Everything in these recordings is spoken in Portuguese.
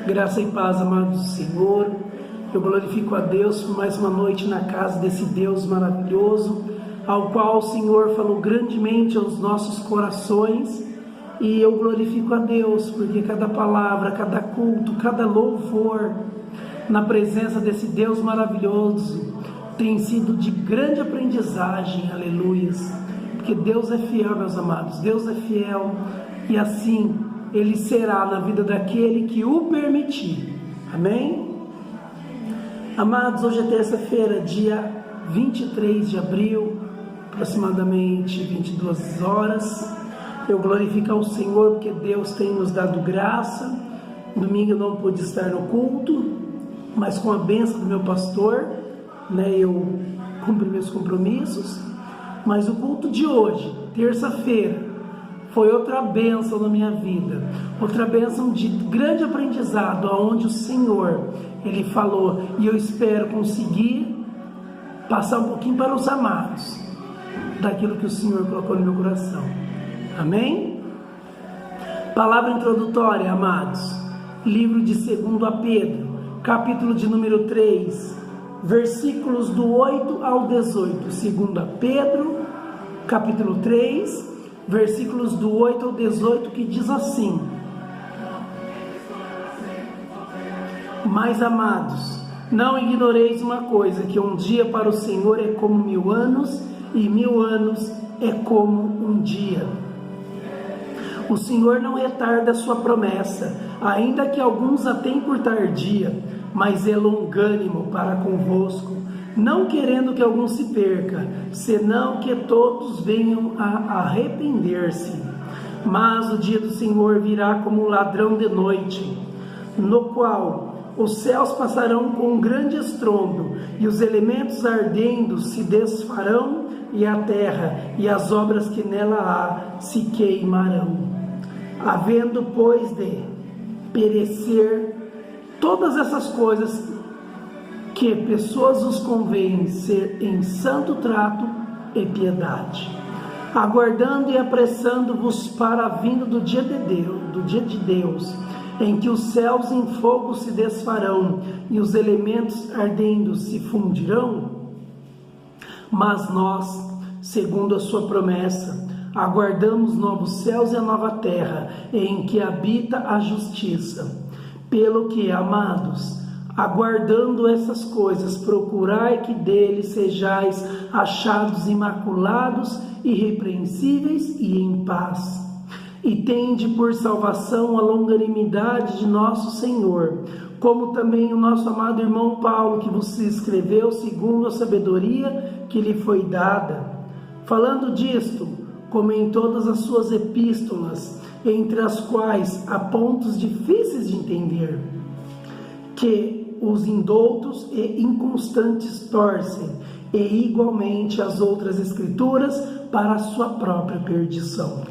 Graça e paz, amados do Senhor. Eu glorifico a Deus por mais uma noite na casa desse Deus maravilhoso, ao qual o Senhor falou grandemente aos nossos corações. E eu glorifico a Deus porque cada palavra, cada culto, cada louvor na presença desse Deus maravilhoso tem sido de grande aprendizagem, aleluias. Porque Deus é fiel, meus amados, Deus é fiel, e assim Ele será na vida daquele que o permitir, amém? Amados, hoje é terça-feira, dia 23 de abril, aproximadamente 22 horas, eu glorifico ao Senhor porque Deus tem nos dado graça. Domingo eu não pude estar no culto, mas com a bênção do meu pastor, eu cumpri meus compromissos. Mas o culto de hoje, terça-feira, foi outra bênção na minha vida, outra bênção de grande aprendizado, aonde o Senhor, Ele falou, e eu espero conseguir passar um pouquinho para os amados, daquilo que o Senhor colocou no meu coração, amém? Palavra introdutória, amados, livro de 2 a Pedro, capítulo de número 3, versículos do 8 ao 18, 2 Pedro, capítulo 3, versículos do 8 ao 18, que diz assim: Mas, amados, não ignoreis uma coisa, que um dia para o Senhor é como 1000 anos, e 1000 anos é como um dia. O Senhor não retarda a sua promessa, ainda que alguns a tenham por tardia, mas é longânimo para convosco, não querendo que algum se perca, senão que todos venham a arrepender-se. Mas o dia do Senhor virá como um ladrão de noite, no qual os céus passarão com um grande estrondo, e os elementos ardendo se desfarão, e a terra e as obras que nela há se queimarão. Havendo, pois, de perecer todas essas coisas, que pessoas os convém ser em santo trato e piedade, aguardando e apressando-vos para a vinda do dia de Deus, em que os céus em fogo se desfarão e os elementos ardendo se fundirão. Mas nós, segundo a sua promessa, aguardamos novos céus e a nova terra, em que habita a justiça. Pelo que, amados, aguardando essas coisas, procurai que dele sejais achados imaculados, irrepreensíveis e em paz. E tende por salvação a longanimidade de nosso Senhor, como também o nosso amado irmão Paulo, que vos escreveu segundo a sabedoria que lhe foi dada. Falando disto, como em todas as suas epístolas, entre as quais há pontos difíceis de entender, que os indoutos e inconstantes torcem, e igualmente as outras escrituras para a sua própria perdição.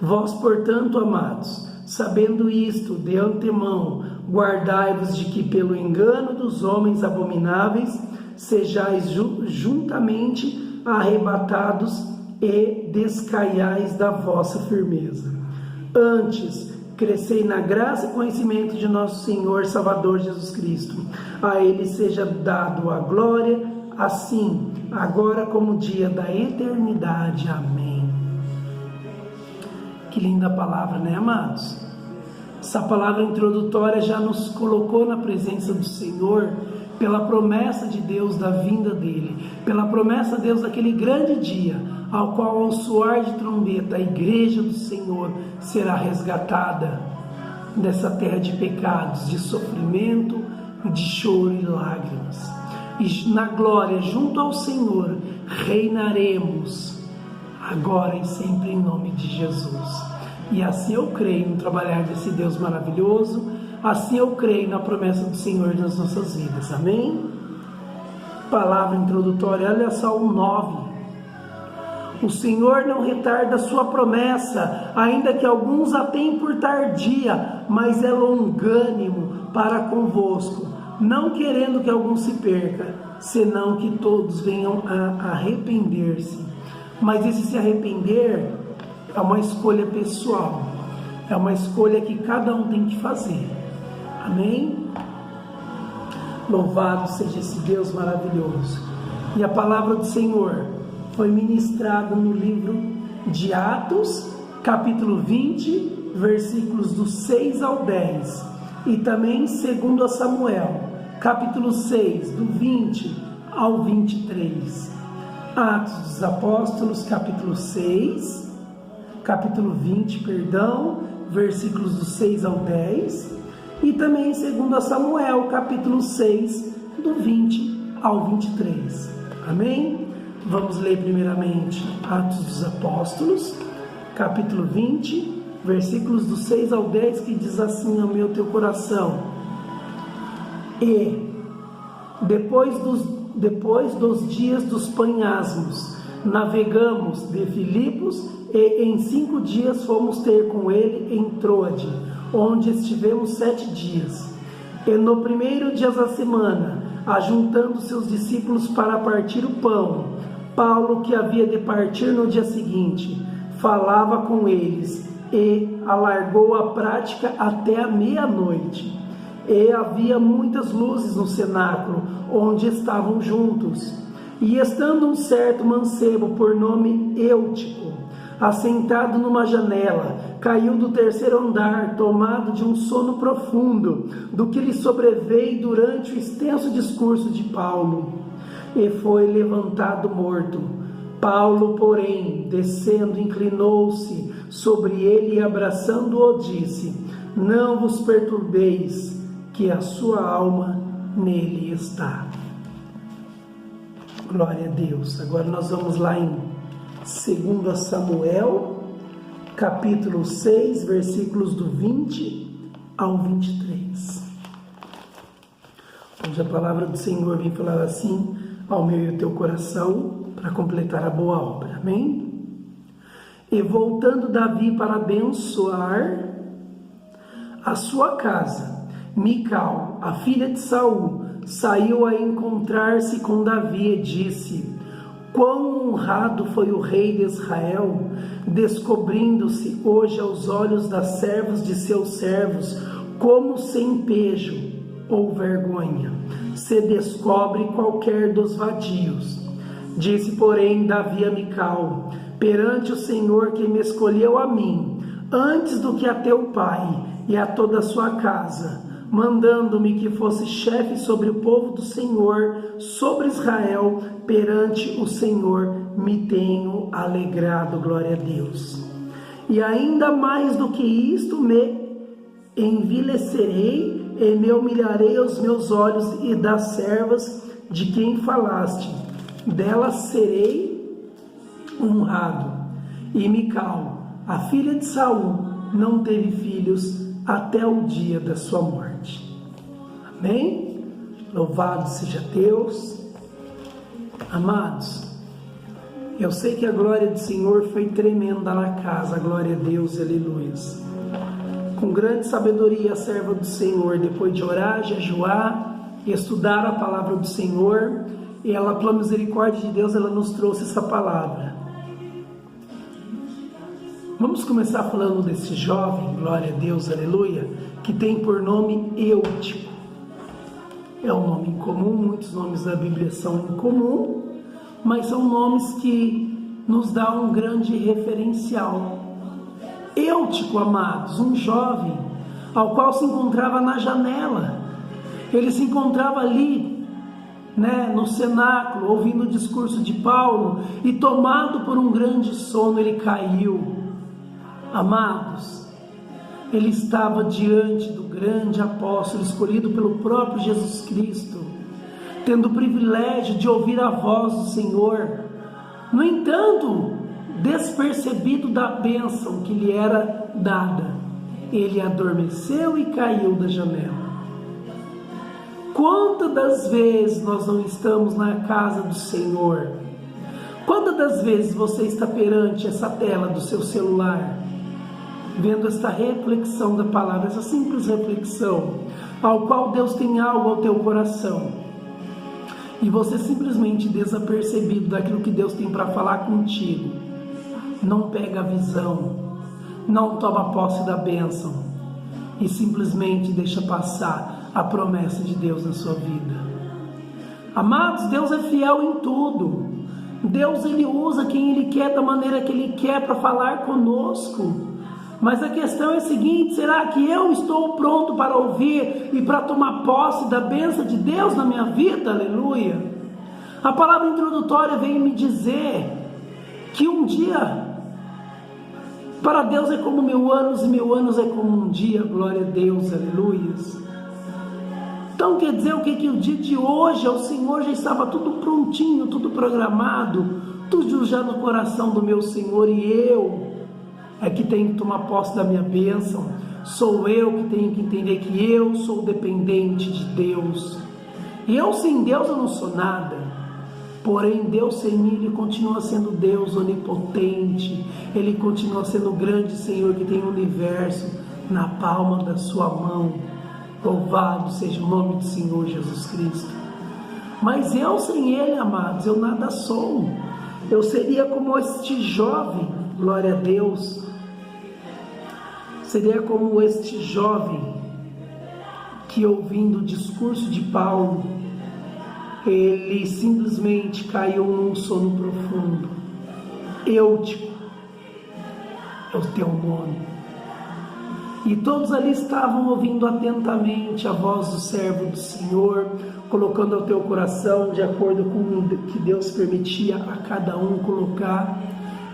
Vós, portanto, amados, sabendo isto de antemão, guardai-vos de que pelo engano dos homens abomináveis sejais juntamente arrebatados e descaiais da vossa firmeza. Antes, crescei na graça e conhecimento de nosso Senhor Salvador Jesus Cristo. A Ele seja dado a glória, assim, agora como dia da eternidade. Amém. Que linda palavra, né, amados? Essa palavra introdutória já nos colocou na presença do Senhor, pela promessa de Deus da vinda dEle, pela promessa de Deus daquele grande dia, ao qual ao soar de trombeta a igreja do Senhor será resgatada dessa terra de pecados, de sofrimento, de choro e lágrimas. E na glória, junto ao Senhor, reinaremos agora e sempre em nome de Jesus. E assim eu creio no trabalhar desse Deus maravilhoso, assim eu creio na promessa do Senhor nas nossas vidas, amém? Palavra introdutória, olha só o 9. O Senhor não retarda a sua promessa, ainda que alguns a tenham por tardia, mas é longânimo para convosco, não querendo que algum se perca, senão que todos venham a arrepender-se. Mas esse se arrepender é uma escolha pessoal, é uma escolha que cada um tem que fazer. Amém? Louvado seja esse Deus maravilhoso. E a palavra do Senhor foi ministrada no livro de Atos, capítulo 20, versículos do 6 ao 10. E também segundo a Samuel, capítulo 6, do 20 ao 23. Atos dos Apóstolos, capítulo 6, capítulo 20, versículos do 6 ao 10. E também segundo a Samuel, capítulo 6, do 20 ao 23. Amém? Vamos ler primeiramente Atos dos Apóstolos, capítulo 20, versículos do 6 ao 10, que diz assim ao meu teu coração: E depois dos dias dos panhasmos, navegamos de Filipos, e em 5 dias fomos ter com ele em Troade, onde estivemos 7 dias. E no primeiro dia da semana, ajuntando seus discípulos para partir o pão, Paulo, que havia de partir no dia seguinte, falava com eles e alargou a prática até a meia-noite. E havia muitas luzes no cenáculo, onde estavam juntos. E estando um certo mancebo, por nome Eutico, assentado numa janela, caiu do 3º andar, tomado de um sono profundo, do que lhe sobreveio durante o extenso discurso de Paulo, e foi levantado morto. Paulo, porém, descendo, inclinou-se sobre ele e, abraçando-o, disse: Não vos perturbeis, que a sua alma nele está. Glória a Deus. Agora nós vamos lá em 2 Samuel, capítulo 6, versículos do 20 ao 23. Onde a palavra do Senhor vem falar assim ao meu e ao teu coração, para completar a boa obra. Amém? E voltando Davi para abençoar a sua casa, Mical, a filha de Saul, saiu a encontrar-se com Davi e disse: Quão honrado foi o rei de Israel, descobrindo-se hoje aos olhos das servas de seus servos, como sem pejo ou vergonha se descobre qualquer dos vadios. Disse, porém, Davi a Mical: perante o Senhor que me escolheu a mim, antes do que a teu pai e a toda a sua casa, mandando-me que fosse chefe sobre o povo do Senhor, sobre Israel, perante o Senhor me tenho alegrado. Glória a Deus. E ainda mais do que isto, me envilecerei e me humilharei aos meus olhos e das servas de quem falaste, delas serei honrado. E Mical, a filha de Saul, não teve filhos até o dia da sua morte. Amém? Louvado seja Deus. Amados, eu sei que a glória do Senhor foi tremenda na casa. Glória a Deus, aleluia. Com grande sabedoria, a serva do Senhor, depois de orar, jejuar e estudar a palavra do Senhor, e ela, pela misericórdia de Deus, ela nos trouxe essa palavra. Vamos começar falando desse jovem, glória a Deus, aleluia, que tem por nome Eutico. É um nome incomum, muitos nomes da Bíblia são incomum, mas são nomes que nos dão um grande referencial. Eutico, amados, um jovem ao qual se encontrava na janela. Ele se encontrava ali, no cenáculo, ouvindo o discurso de Paulo, e tomado por um grande sono, ele caiu. Amados, ele estava diante do grande apóstolo escolhido pelo próprio Jesus Cristo, tendo o privilégio de ouvir a voz do Senhor. No entanto, despercebido da bênção que lhe era dada, ele adormeceu e caiu da janela. Quantas das vezes nós não estamos na casa do Senhor? Quantas das vezes você está perante essa tela do seu celular, vendo esta reflexão da palavra, essa simples reflexão, ao qual Deus tem algo ao teu coração, e você simplesmente desapercebido daquilo que Deus tem para falar contigo, não pega a visão, não toma posse da bênção, e simplesmente deixa passar a promessa de Deus na sua vida. Amados, Deus é fiel em tudo. Deus, Ele usa quem Ele quer da maneira que Ele quer para falar conosco. Mas a questão é a seguinte: será que eu estou pronto para ouvir e para tomar posse da bênção de Deus na minha vida? Aleluia! A palavra introdutória vem me dizer que um dia para Deus é como 1000 anos e 1000 anos é como um dia. Glória a Deus, aleluia. Então quer dizer o que o dia de hoje ao Senhor já estava tudo prontinho, tudo programado, tudo já no coração do meu Senhor, e eu é que tenho que tomar posse da minha bênção. Sou eu que tenho que entender que eu sou dependente de Deus. Eu sem Deus eu não sou nada. Porém, Deus sem mim, Ele continua sendo Deus onipotente. Ele continua sendo o grande Senhor que tem o universo na palma da sua mão. Louvado seja o nome do Senhor Jesus Cristo. Mas eu sem Ele, amados, eu nada sou. Eu seria como este jovem, glória a Deus. Seria como este jovem que, ouvindo o discurso de Paulo, ele simplesmente caiu num sono profundo. Eutico é o teu nome. E todos ali estavam ouvindo atentamente a voz do servo do Senhor, colocando ao teu coração de acordo com o que Deus permitia a cada um colocar,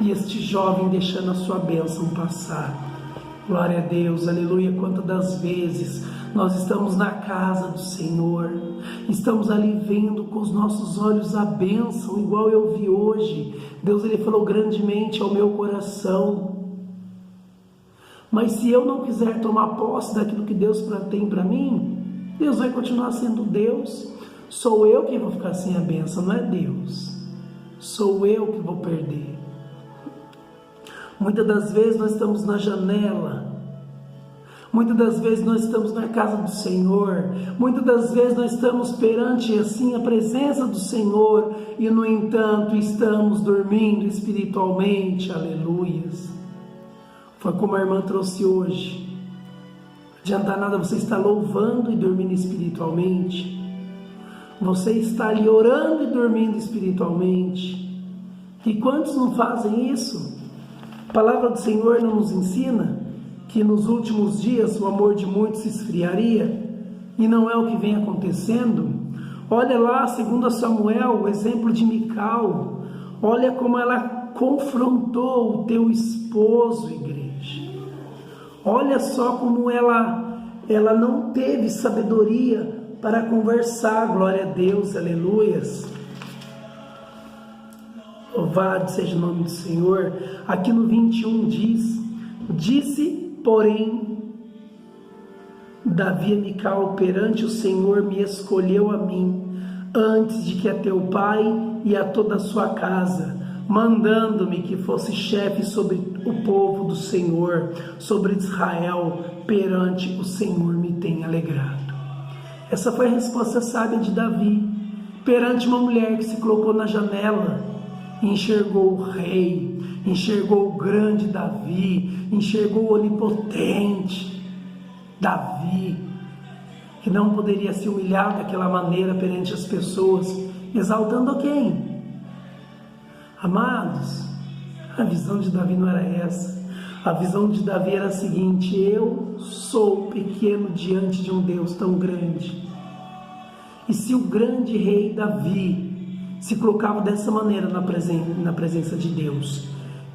e este jovem deixando a sua bênção passar. Glória a Deus, aleluia. Quantas das vezes nós estamos na casa do Senhor, estamos ali vendo com os nossos olhos a bênção, igual eu vi hoje. Deus, Ele falou grandemente ao meu coração. Mas se eu não quiser tomar posse daquilo que Deus tem para mim, Deus vai continuar sendo Deus. Sou eu que vou ficar sem a bênção, não é Deus. Sou eu que vou perder. Muitas das vezes nós estamos na janela, muitas das vezes nós estamos na casa do Senhor, muitas das vezes nós estamos perante assim a presença do Senhor, e no entanto estamos dormindo espiritualmente. Aleluias. Foi como a irmã trouxe hoje. Não adianta nada você estar louvando e dormindo espiritualmente. Você está ali orando e dormindo espiritualmente. E quantos não fazem isso? A palavra do Senhor não nos ensina que nos últimos dias o amor de muitos se esfriaria, e não é o que vem acontecendo. Olha lá, segundo Samuel, o exemplo de Mical. Olha como ela confrontou o teu esposo, igreja. Olha só como ela não teve sabedoria para conversar. Glória a Deus, aleluias. Louvado seja o nome do Senhor. Aqui no 21 disse, porém, Davi a Mical: perante o Senhor me escolheu a mim, antes de que a teu pai e a toda a sua casa, mandando-me que fosse chefe sobre o povo do Senhor, sobre Israel, perante o Senhor me tem alegrado. Essa foi a resposta sábia de Davi, perante uma mulher que se colocou na janela, enxergou o rei, enxergou o grande Davi, enxergou o onipotente Davi, que não poderia se humilhar daquela maneira perante as pessoas, exaltando a quem? Amados, a visão de Davi não era essa. A visão de Davi era a seguinte: eu sou pequeno diante de um Deus tão grande. E se o grande rei Davi se colocava dessa maneira na presença de Deus,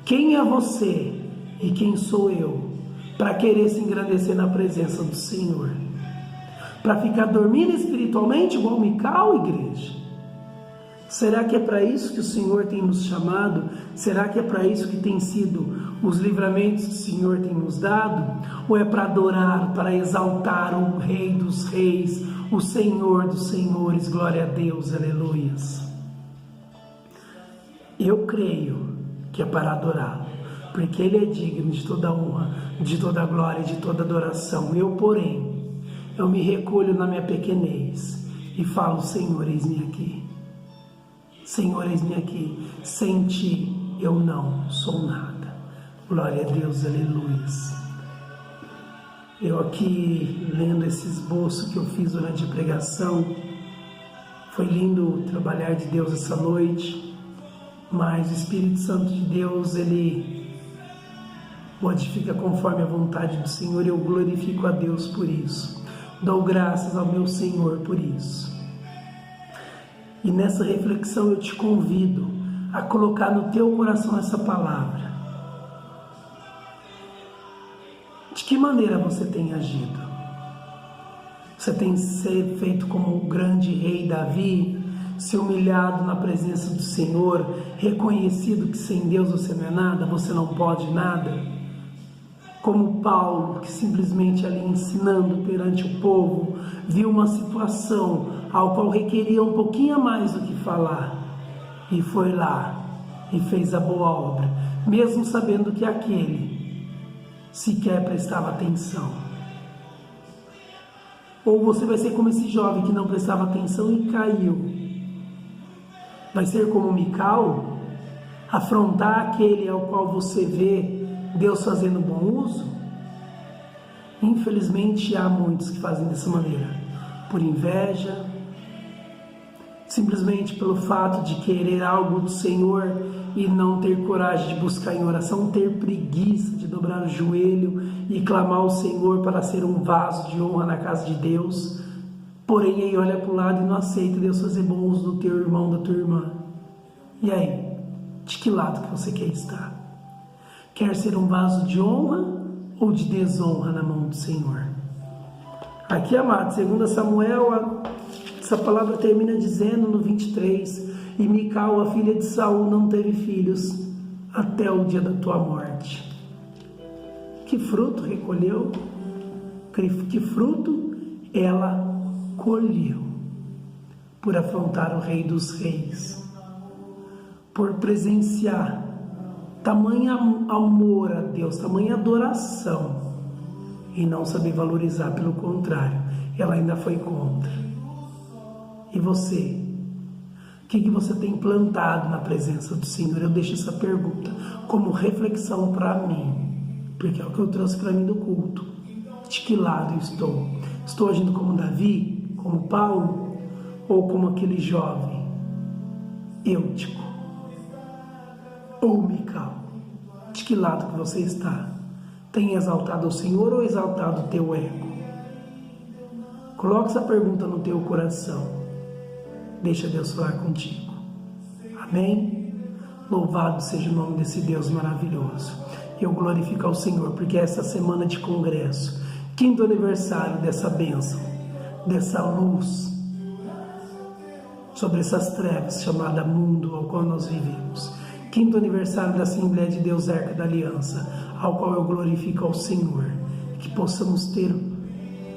quem é você e quem sou eu para querer se engrandecer na presença do Senhor? Para ficar dormindo espiritualmente igual Mical, igreja? Será que é para isso que o Senhor tem nos chamado? Será que é para isso que tem sido os livramentos que o Senhor tem nos dado? Ou é para adorar, para exaltar o Rei dos Reis, o Senhor dos Senhores? Glória a Deus, aleluias. Eu creio que é para adorá-lo, porque Ele é digno de toda honra, de toda glória e de toda adoração. Eu, porém, eu me recolho na minha pequenez e falo: Senhor, eis-me aqui. Senhor, eis-me aqui. Sem Ti eu não sou nada. Glória a Deus, aleluia. Eu aqui lendo esse esboço que eu fiz durante a pregação, foi lindo o trabalhar de Deus essa noite, mas o Espírito Santo de Deus, ele modifica conforme a vontade do Senhor, e eu glorifico a Deus por isso. Dou graças ao meu Senhor por isso. E nessa reflexão eu te convido a colocar no teu coração essa palavra. De que maneira você tem agido? Você tem ser feito como o grande rei Davi, se humilhado na presença do Senhor, reconhecido que sem Deus você não é nada, você não pode nada? Como Paulo, que simplesmente ali ensinando perante o povo, viu uma situação ao qual requeria um pouquinho a mais do que falar, e foi lá e fez a boa obra, mesmo sabendo que aquele sequer prestava atenção. Ou você vai ser como esse jovem que não prestava atenção e caiu. Vai ser como Mical, afrontar aquele ao qual você vê Deus fazendo bom uso? Infelizmente há muitos que fazem dessa maneira, por inveja, simplesmente pelo fato de querer algo do Senhor e não ter coragem de buscar em oração, ter preguiça de dobrar o joelho e clamar ao Senhor para ser um vaso de honra na casa de Deus. Porém aí olha para o lado e não aceita Deus fazer bom uso do teu irmão, da tua irmã. E aí, de que lado que você quer estar? Quer ser um vaso de honra ou de desonra na mão do Senhor? Aqui, amado, 2 Samuel, essa palavra termina dizendo no 23: e Mical, a filha de Saul, não teve filhos até o dia da tua morte. Que fruto recolheu? Que fruto ela colheu? Por afrontar o Rei dos Reis, por presenciar tamanha amor a Deus, tamanha adoração, e não saber valorizar. Pelo contrário, ela ainda foi contra. E você? O que você tem plantado na presença do Senhor? Eu deixo essa pergunta como reflexão para mim, porque é o que eu trouxe para mim do culto. De que lado eu estou? Estou agindo como Davi, como Paulo, ou como aquele jovem Eutico ou Mical? De que lado que você está? Tem exaltado o Senhor ou exaltado o teu ego? Coloque essa pergunta no teu coração. Deixa Deus falar contigo. Amém? Louvado seja o nome desse Deus maravilhoso. Eu glorifico ao Senhor, porque essa semana de congresso, 5º aniversário dessa bênção, dessa luz sobre essas trevas chamada mundo ao qual nós vivemos. 5º aniversário da Assembleia de Deus Arca da Aliança, ao qual eu glorifico ao Senhor. Que possamos ter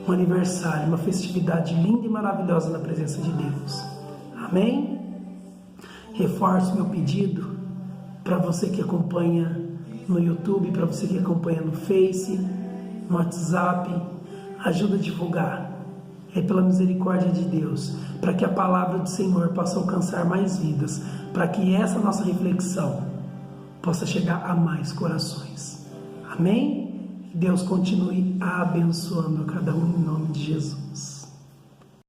um aniversário, uma festividade linda e maravilhosa na presença de Deus. Amém? Reforço meu pedido para você que acompanha no YouTube, para você que acompanha no Face, no WhatsApp. Ajuda a divulgar. É pela misericórdia de Deus, para que a palavra do Senhor possa alcançar mais vidas, para que essa nossa reflexão possa chegar a mais corações. Amém? Deus continue abençoando a cada um em nome de Jesus.